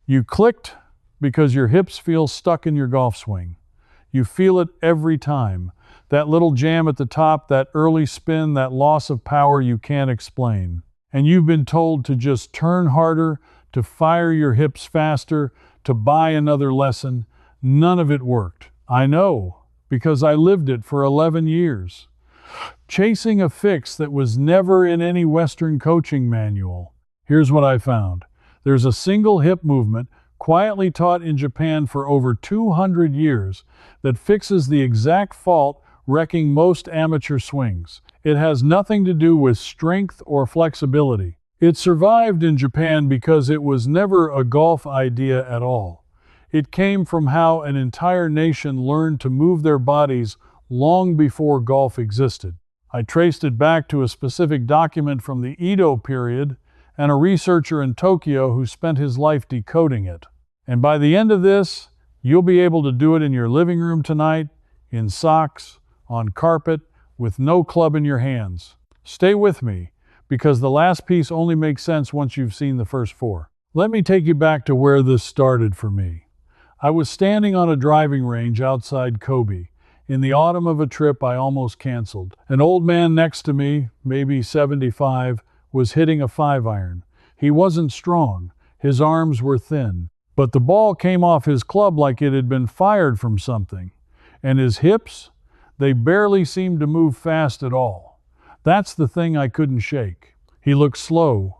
You clicked because your hips feel stuck in your golf swing. You feel it every time. That little jam at the top, that early spin, that loss of power you can't explain. And you've been told to just turn harder, to fire your hips faster, to buy another lesson. None of it worked. I know, because I lived it for 11 years. Chasing a fix that was never in any Western coaching manual. Here's what I found. There's a single hip movement, quietly taught in Japan for over 200 years, that fixes the exact fault wrecking most amateur swings. It has nothing to do with strength or flexibility. It survived in Japan because it was never a golf idea at all. It came from how an entire nation learned to move their bodies long before golf existed. I traced it back to a specific document from the Edo period and a researcher in Tokyo who spent his life decoding it. And by the end of this, you'll be able to do it in your living room tonight, in socks, on carpet, with no club in your hands. Stay with me, because the last piece only makes sense once you've seen the first four. Let me take you back to where this started for me. I was standing on a driving range outside Kobe, in the autumn of a trip I almost canceled. An old man next to me, maybe 75, was hitting a 5-iron. He wasn't strong, his arms were thin, but the ball came off his club like it had been fired from something. And his hips? They barely seemed to move fast at all. That's the thing I couldn't shake. He looked slow,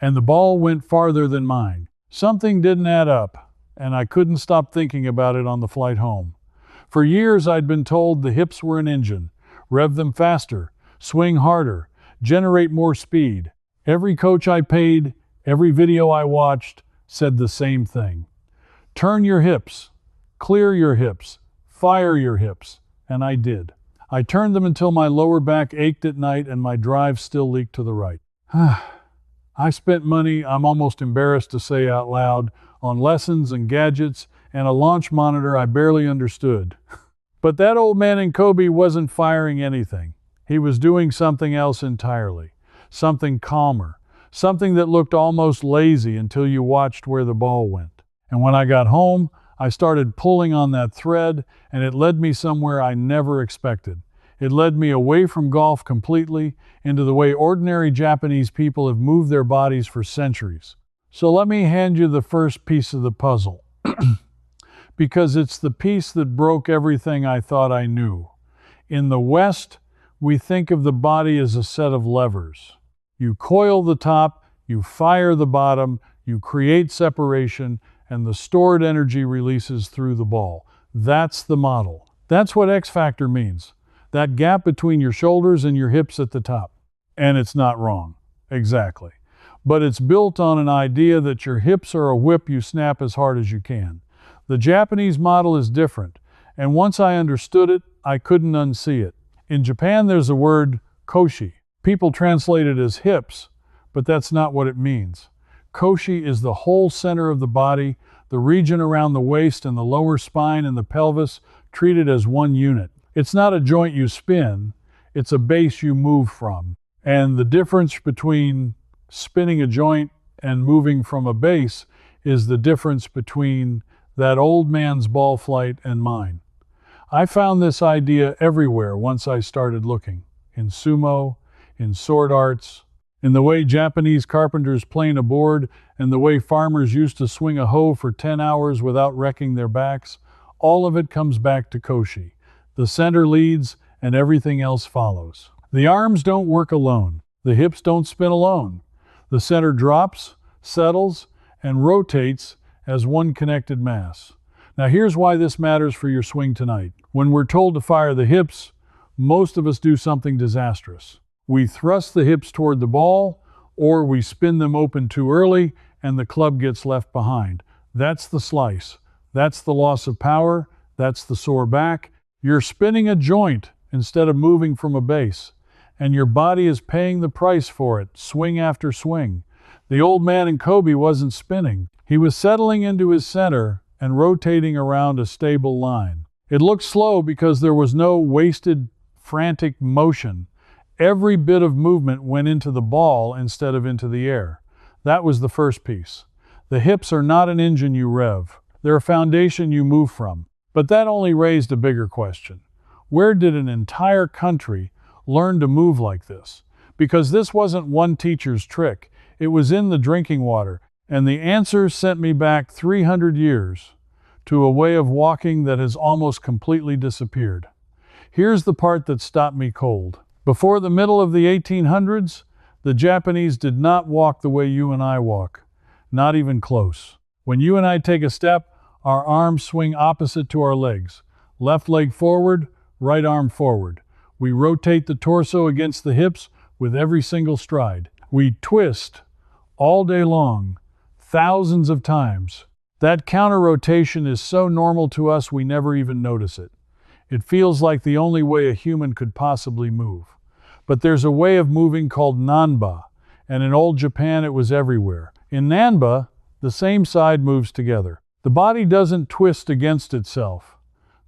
and the ball went farther than mine. Something didn't add up, and I couldn't stop thinking about it on the flight home. For years I'd been told the hips were an engine. Rev them faster, swing harder, generate more speed. Every coach I paid, every video I watched, said the same thing. Turn your hips, clear your hips, fire your hips. And I did. I turned them until my lower back ached at night and my drive still leaked to the right. I spent money I'm almost embarrassed to say out loud on lessons and gadgets and a launch monitor I barely understood. But that old man in Kobe wasn't firing anything. He was doing something else entirely. Something calmer. Something that looked almost lazy until you watched where the ball went. And when I got home, I started pulling on that thread, and it led me somewhere I never expected. It led me away from golf completely into the way ordinary Japanese people have moved their bodies for centuries. So let me hand you the first piece of the puzzle. Because it's the piece that broke everything I thought I knew. In the West, we think of the body as a set of levers. You coil the top, you fire the bottom, you create separation, and the stored energy releases through the ball. That's the model. That's what X Factor means. That gap between your shoulders and your hips at the top. And it's not wrong. Exactly. But it's built on an idea that your hips are a whip you snap as hard as you can. The Japanese model is different, and once I understood it, I couldn't unsee it. In Japan, there's a word, Koshi. People translate it as hips, but that's not what it means. Koshi is the whole center of the body, the region around the waist and the lower spine and the pelvis treated as one unit. It's not a joint you spin, it's a base you move from. And the difference between spinning a joint and moving from a base is the difference between that old man's ball flight and mine. I found this idea everywhere once I started looking. In sumo, in sword arts, in the way Japanese carpenters plane a board, and the way farmers used to swing a hoe for 10 hours without wrecking their backs. All of it comes back to Koshi. The center leads, and everything else follows. The arms don't work alone. The hips don't spin alone. The center drops, settles, and rotates as one connected mass. Now here's why this matters for your swing tonight. When we're told to fire the hips, most of us do something disastrous. We thrust the hips toward the ball, or we spin them open too early and the club gets left behind. That's the slice. That's the loss of power. That's the sore back. You're spinning a joint instead of moving from a base, and your body is paying the price for it, swing after swing. The old man in Kobe wasn't spinning. He was settling into his center and rotating around a stable line. It looked slow because there was no wasted, frantic motion. Every bit of movement went into the ball instead of into the air. That was the first piece. The hips are not an engine you rev. They're a foundation you move from. But that only raised a bigger question. Where did an entire country learn to move like this? Because this wasn't one teacher's trick. It was in the drinking water. And the answer sent me back 300 years to a way of walking that has almost completely disappeared. Here's the part that stopped me cold. Before the middle of the 1800s, the Japanese did not walk the way you and I walk. Not even close. When you and I take a step, our arms swing opposite to our legs. Left leg forward, right arm forward. We rotate the torso against the hips with every single stride. We twist all day long, thousands of times. That counter rotation is so normal to us we never even notice it. It feels like the only way a human could possibly move. But there's a way of moving called nanba, and in old Japan it was everywhere. In nanba, the same side moves together. The body doesn't twist against itself.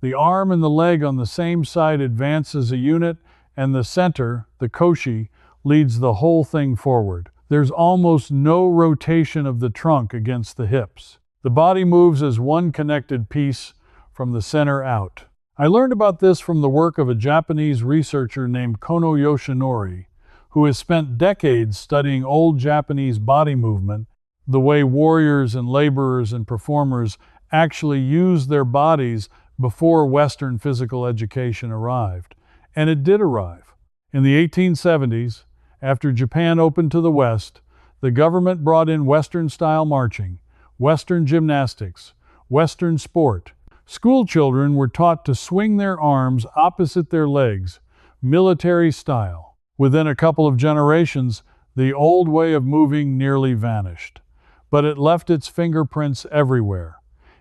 The arm and the leg on the same side advance as a unit, and the center, the koshi, leads the whole thing forward. There's almost no rotation of the trunk against the hips. The body moves as one connected piece from the center out. I learned about this from the work of a Japanese researcher named Kono Yoshinori, who has spent decades studying old Japanese body movement, the way warriors and laborers and performers actually used their bodies before Western physical education arrived. And it did arrive. In the 1870s, after Japan opened to the West, the government brought in Western-style marching, Western gymnastics, Western sport. School children were taught to swing their arms opposite their legs, military style. Within a couple of generations, the old way of moving nearly vanished. But it left its fingerprints everywhere.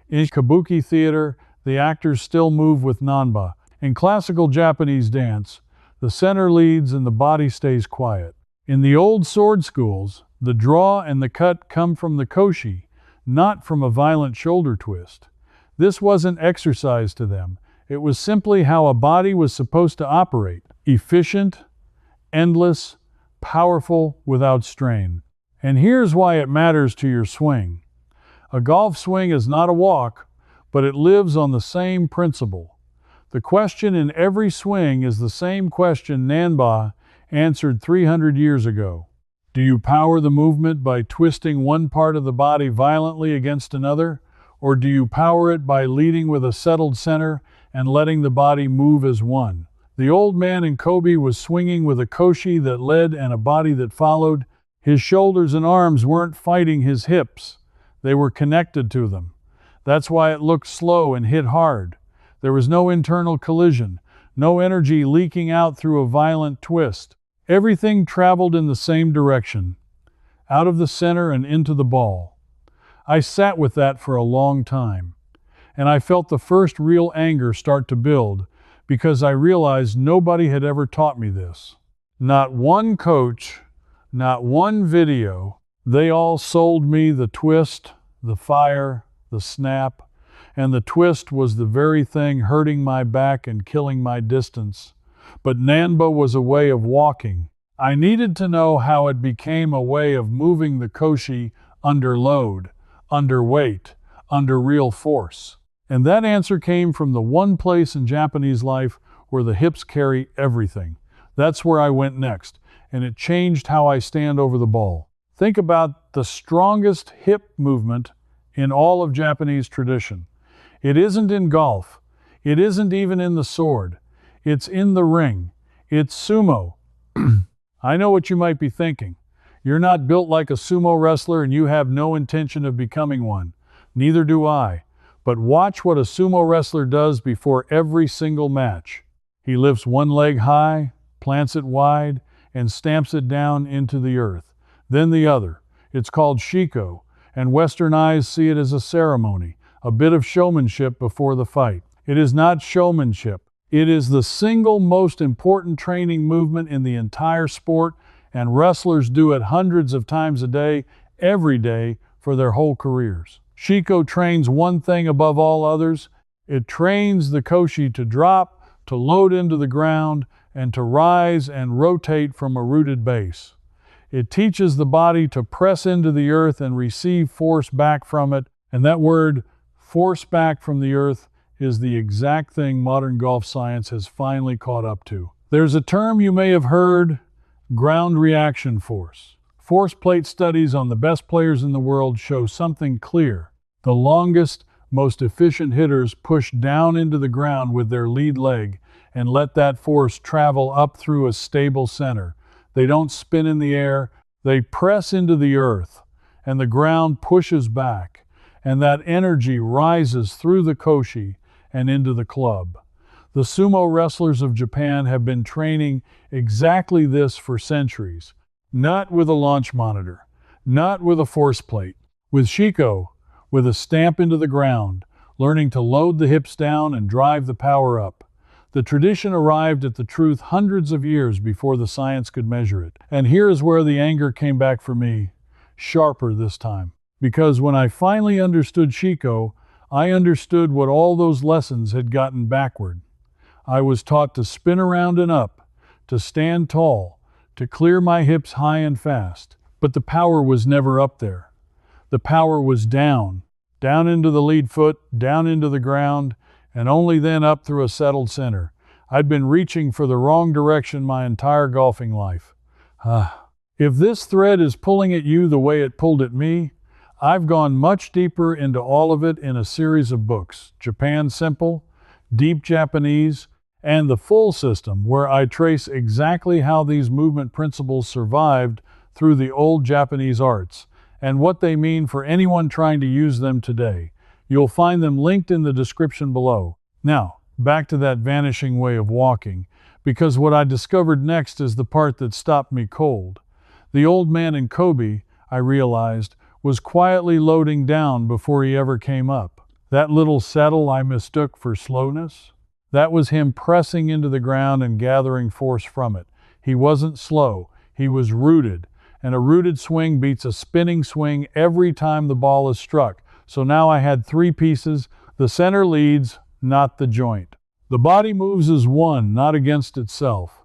In kabuki theater, the actors still move with nanba. In classical Japanese dance, the center leads and the body stays quiet. In the old sword schools, the draw and the cut come from the koshi, not from a violent shoulder twist. This wasn't exercise to them. It was simply how a body was supposed to operate. Efficient, endless, powerful, without strain. And here's why it matters to your swing. A golf swing is not a walk, but it lives on the same principle. The question in every swing is the same question Namba answered 300 years ago. Do you power the movement by twisting one part of the body violently against another? Or do you power it by leading with a settled center and letting the body move as one? The old man in Kobe was swinging with a koshi that led and a body that followed. His shoulders and arms weren't fighting his hips. They were connected to them. That's why it looked slow and hit hard. There was no internal collision, no energy leaking out through a violent twist. Everything traveled in the same direction, out of the center and into the ball. I sat with that for a long time, and I felt the first real anger start to build because I realized nobody had ever taught me this. Not one coach, not one video. They all sold me the twist, the fire, the snap, and the twist was the very thing hurting my back and killing my distance. But Namba was a way of walking. I needed to know how it became a way of moving the koshi under load, under weight, under real force. And that answer came from the one place in Japanese life where the hips carry everything. That's where I went next, and it changed how I stand over the ball. Think about the strongest hip movement in all of Japanese tradition. It isn't in golf. It isn't even in the sword. It's in the ring. It's sumo. I know what you might be thinking. You're not built like a sumo wrestler and you have no intention of becoming one. Neither do I. But watch what a sumo wrestler does before every single match. He lifts one leg high, plants it wide, and stamps it down into the earth. Then the other. It's called Shiko, and Western eyes see it as a ceremony, a bit of showmanship before the fight. It is not showmanship. It is the single most important training movement in the entire sport, and wrestlers do it hundreds of times a day, every day, for their whole careers. Shiko trains one thing above all others. It trains the koshi to drop, to load into the ground, and to rise and rotate from a rooted base. It teaches the body to press into the earth and receive force back from it. And that word, force back from the earth, is the exact thing modern golf science has finally caught up to. There's a term you may have heard, ground reaction force. Force plate studies on the best players in the world show something clear. The longest, most efficient hitters push down into the ground with their lead leg and let that force travel up through a stable center. They don't spin in the air, they press into the earth, and the ground pushes back, and that energy rises through the Koshi and into the club. The sumo wrestlers of Japan have been training exactly this for centuries. Not with a launch monitor, not with a force plate, with Shiko, with a stamp into the ground, learning to load the hips down and drive the power up. The tradition arrived at the truth hundreds of years before the science could measure it. And here is where the anger came back for me, sharper this time. Because when I finally understood Shiko, I understood what all those lessons had gotten backward. I was taught to spin around and up, to stand tall, to clear my hips high and fast. But the power was never up there. The power was down into the lead foot, down into the ground, and only then up through a settled center. I'd been reaching for the wrong direction my entire golfing life. If this thread is pulling at you the way it pulled at me, I've gone much deeper into all of it in a series of books, Japan Simple, Deep Japanese, and the Full System, where I trace exactly how these movement principles survived through the old Japanese arts, and what they mean for anyone trying to use them today. You'll find them linked in the description below. Now, back to that vanishing way of walking, because what I discovered next is the part that stopped me cold. The old man in Kobe, I realized, was quietly loading down before he ever came up. That little settle I mistook for slowness, that was him pressing into the ground and gathering force from it. He wasn't slow, he was rooted, and a rooted swing beats a spinning swing every time the ball is struck. So now I had three pieces. The center leads, not the joint. The body moves as one, not against itself.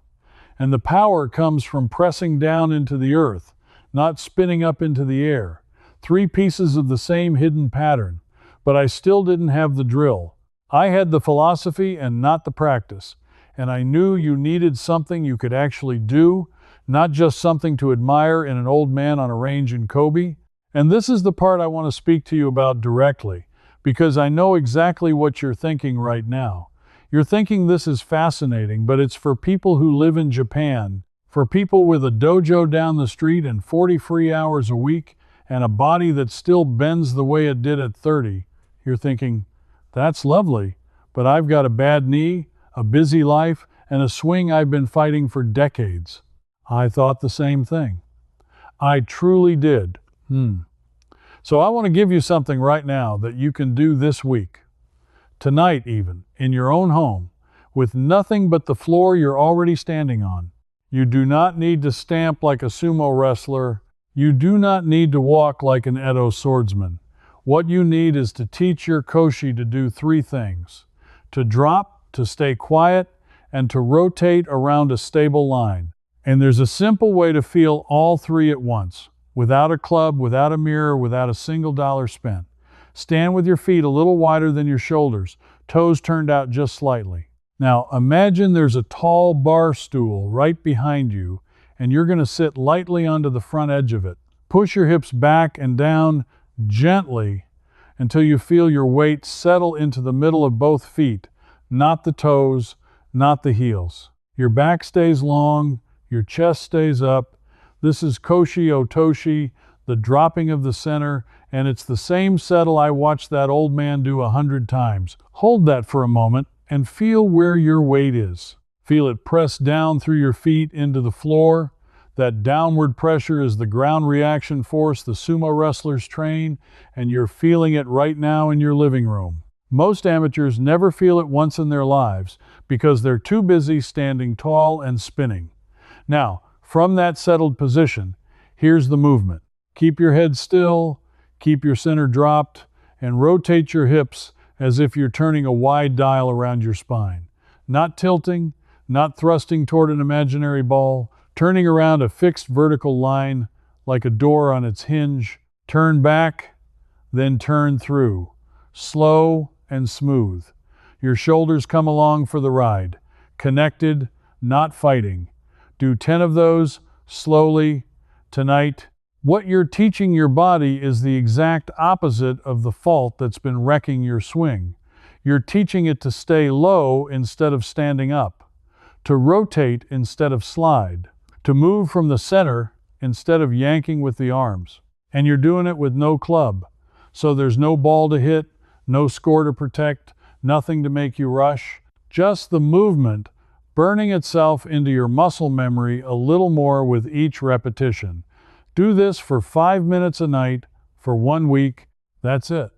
And the power comes from pressing down into the earth, not spinning up into the air. Three pieces of the same hidden pattern, but I still didn't have the drill. I had the philosophy and not the practice. And I knew you needed something you could actually do, not just something to admire in an old man on a range in Kobe. And this is the part I want to speak to you about directly, because I know exactly what you're thinking right now. You're thinking this is fascinating, but it's for people who live in Japan, for people with a dojo down the street and 40 free hours a week, and a body that still bends the way it did at 30. You're thinking, that's lovely, but I've got a bad knee, a busy life, and a swing I've been fighting for decades. I thought the same thing. I truly did. So I want to give you something right now that you can do this week, tonight even, in your own home, with nothing but the floor you're already standing on. You do not need to stamp like a sumo wrestler. You do not need to walk like an Edo swordsman. What you need is to teach your Koshi to do three things: to drop, to stay quiet, and to rotate around a stable line. And there's a simple way to feel all three at once. Without a club, without a mirror, without a single dollar spent. Stand with your feet a little wider than your shoulders, toes turned out just slightly. Now imagine there's a tall bar stool right behind you, and you're going to sit lightly onto the front edge of it. Push your hips back and down gently until you feel your weight settle into the middle of both feet, not the toes, not the heels. Your back stays long, your chest stays up. This is Koshi Otoshi, the dropping of the center, and it's the same settle I watched that old man do 100 times. Hold that for a moment and feel where your weight is. Feel it press down through your feet into the floor. That downward pressure is the ground reaction force the sumo wrestlers train, and you're feeling it right now in your living room. Most amateurs never feel it once in their lives because they're too busy standing tall and spinning. Now, from that settled position, here's the movement. Keep your head still, keep your center dropped, and rotate your hips as if you're turning a wide dial around your spine. Not tilting, not thrusting toward an imaginary ball, turning around a fixed vertical line like a door on its hinge. Turn back, then turn through. Slow and smooth. Your shoulders come along for the ride. Connected, not fighting. Do 10 of those, slowly, tonight. What you're teaching your body is the exact opposite of the fault that's been wrecking your swing. You're teaching it to stay low instead of standing up, to rotate instead of slide, to move from the center instead of yanking with the arms. And you're doing it with no club. So there's no ball to hit, no score to protect, nothing to make you rush. Just the movement burning itself into your muscle memory a little more with each repetition. Do this for 5 minutes a night for 1 week. That's it.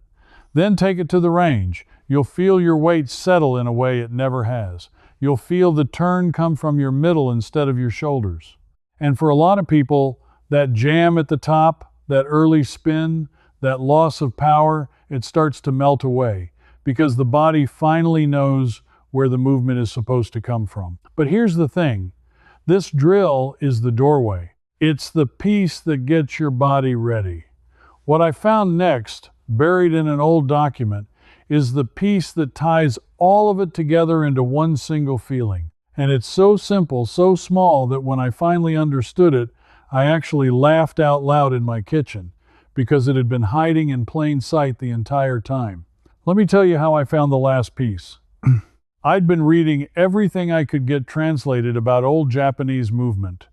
Then take it to the range. You'll feel your weight settle in a way it never has. You'll feel the turn come from your middle instead of your shoulders. And for a lot of people, that jam at the top, that early spin, that loss of power, it starts to melt away because the body finally knows where the movement is supposed to come from. But here's the thing. This drill is the doorway. It's the piece that gets your body ready. What I found next, buried in an old document, is the piece that ties all of it together into one single feeling. And it's so simple, so small, that when I finally understood it, I actually laughed out loud in my kitchen because it had been hiding in plain sight the entire time. Let me tell you how I found the last piece. I'd been reading everything I could get translated about old Japanese movement,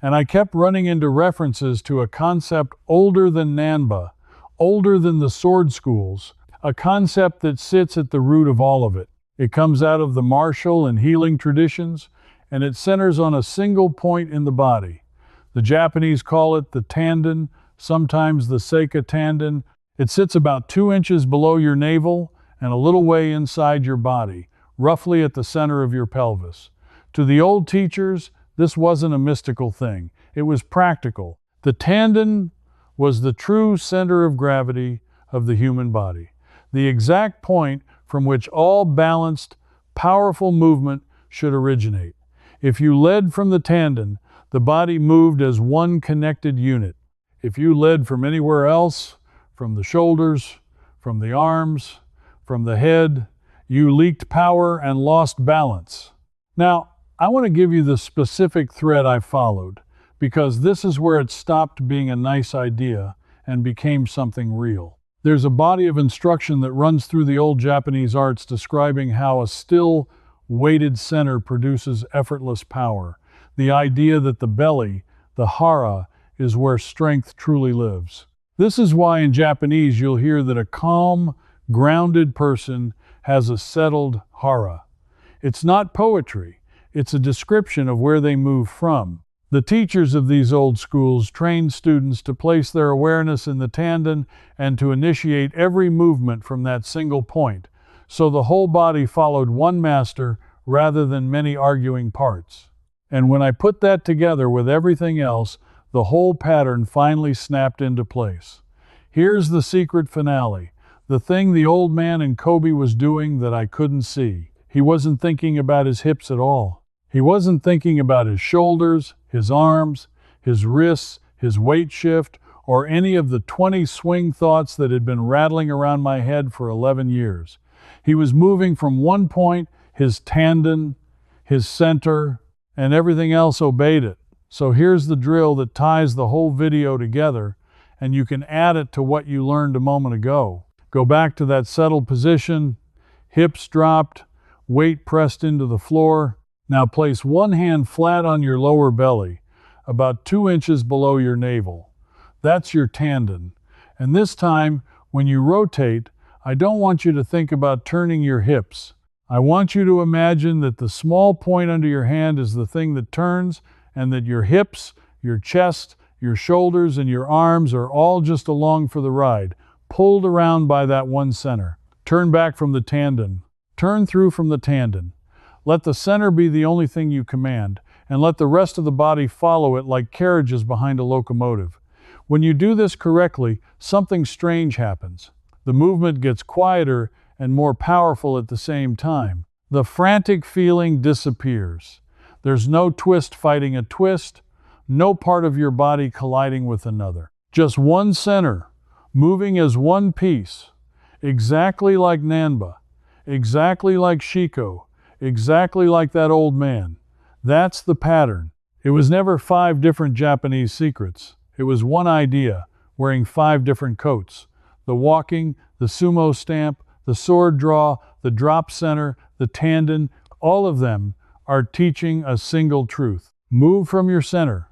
and I kept running into references to a concept older than Namba, older than the sword schools, a concept that sits at the root of all of it. It comes out of the martial and healing traditions, and it centers on a single point in the body. The Japanese call it the tanden, sometimes the seika tanden. It sits about 2 inches below your navel and a little way inside your body, roughly at the center of your pelvis. To the old teachers, this wasn't a mystical thing. It was practical. The tanden was the true center of gravity of the human body, the exact point from which all balanced, powerful movement should originate. If you led from the tanden, the body moved as one connected unit. If you led from anywhere else, from the shoulders, from the arms, from the head, you leaked power and lost balance. Now, I want to give you the specific thread I followed, because this is where it stopped being a nice idea and became something real. There's a body of instruction that runs through the old Japanese arts describing how a still, weighted center produces effortless power. The idea that the belly, the hara, is where strength truly lives. This is why in Japanese you'll hear that a calm, grounded person has a settled hara. It's not poetry. It's a description of where they move from. The teachers of these old schools trained students to place their awareness in the tanden and to initiate every movement from that single point, so the whole body followed one master rather than many arguing parts. And when I put that together with everything else, the whole pattern finally snapped into place. Here's the secret finale, the thing the old man in Kobe was doing that I couldn't see. He wasn't thinking about his hips at all. He wasn't thinking about his shoulders, his arms, his wrists, his weight shift, or any of the 20 swing thoughts that had been rattling around my head for 11 years. He was moving from one point, his tanden, his center, and everything else obeyed it. So here's the drill that ties the whole video together, and you can add it to what you learned a moment ago. Go back to that settled position, hips dropped, weight pressed into the floor. Now place one hand flat on your lower belly, about 2 inches below your navel. That's your tanden. And this time, when you rotate, I don't want you to think about turning your hips. I want you to imagine that the small point under your hand is the thing that turns, and that your hips, your chest, your shoulders, and your arms are all just along for the ride, pulled around by that one center. Turn back from the tanden. Turn through from the tanden. Let the center be the only thing you command, and let the rest of the body follow it like carriages behind a locomotive. When you do this correctly, something strange happens. The movement gets quieter and more powerful at the same time. The frantic feeling disappears. There's no twist fighting a twist, no part of your body colliding with another. Just one center, moving as one piece, exactly like Namba, exactly like Shiko, exactly like that old man. That's the pattern. It was never 5 different Japanese secrets. It was one idea, wearing 5 different coats. The walking, the sumo stamp, the sword draw, the drop center, the tanden, all of them are teaching a single truth. Move from your center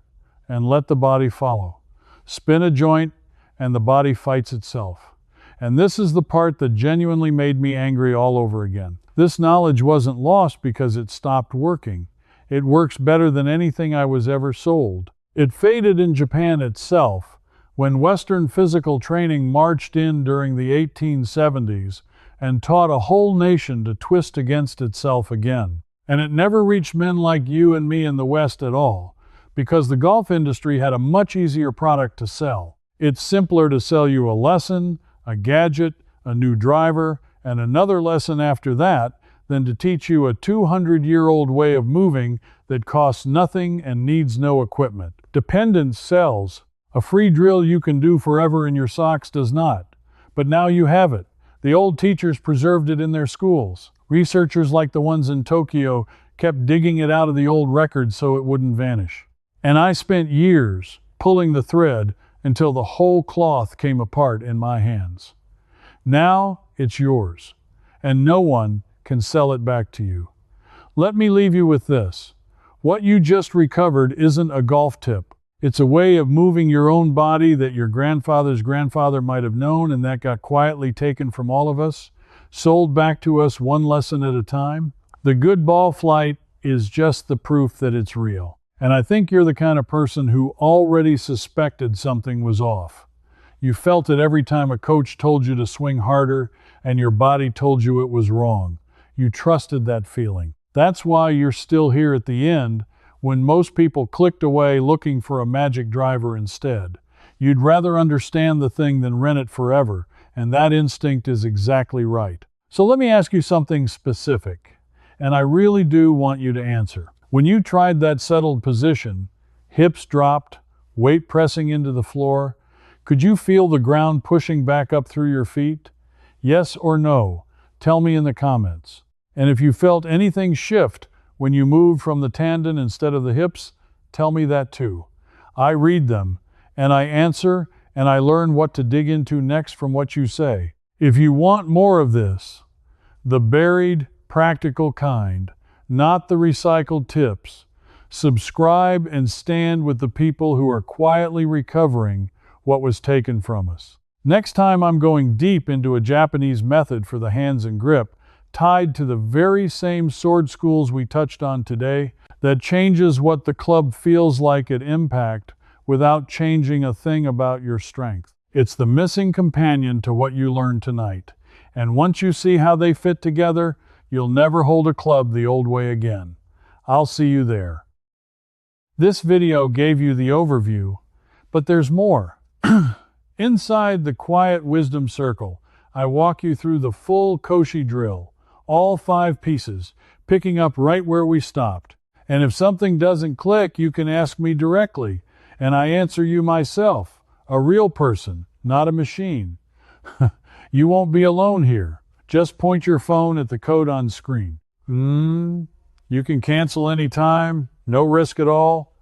and let the body follow. Spin a joint and the body fights itself. And this is the part that genuinely made me angry all over again. This knowledge wasn't lost because it stopped working. It works better than anything I was ever sold. It faded in Japan itself when Western physical training marched in during the 1870s and taught a whole nation to twist against itself again. And it never reached men like you and me in the West at all, because the golf industry had a much easier product to sell. It's simpler to sell you a lesson, a gadget, a new driver, and another lesson after that than to teach you a 200-year-old way of moving that costs nothing and needs no equipment. Dependence sells. A free drill you can do forever in your socks does not. But now you have it. The old teachers preserved it in their schools. Researchers like the ones in Tokyo kept digging it out of the old records so it wouldn't vanish. And I spent years pulling the thread until the whole cloth came apart in my hands. Now it's yours, and no one can sell it back to you. Let me leave you with this. What you just recovered isn't a golf tip. It's a way of moving your own body that your grandfather's grandfather might have known and that got quietly taken from all of us, sold back to us one lesson at a time. The good ball flight is just the proof that it's real. And I think you're the kind of person who already suspected something was off. You felt it every time a coach told you to swing harder and your body told you it was wrong. You trusted that feeling. That's why you're still here at the end when most people clicked away looking for a magic driver instead. You'd rather understand the thing than rent it forever, and that instinct is exactly right. So let me ask you something specific, and I really do want you to answer. When you tried that settled position, hips dropped, weight pressing into the floor, could you feel the ground pushing back up through your feet? Yes or no? Tell me in the comments. And if you felt anything shift when you moved from the tanden instead of the hips, tell me that too. I read them, and I answer, and I learn what to dig into next from what you say. If you want more of this, the buried, practical kind, not the recycled tips, subscribe and stand with the people who are quietly recovering what was taken from us. Next time I'm going deep into a Japanese method for the hands and grip, tied to the very same sword schools we touched on today, that changes what the club feels like at impact without changing a thing about your strength. It's the missing companion to what you learned tonight. And once you see how they fit together, you'll never hold a club the old way again. I'll see you there. This video gave you the overview, but there's more. Inside the quiet wisdom circle, I walk you through the full Koshi drill, all 5 pieces, picking up right where we stopped. And if something doesn't click, you can ask me directly, and I answer you myself, a real person, not a machine. You won't be alone here. Just point your phone at the code on screen. You can cancel anytime, no risk at all.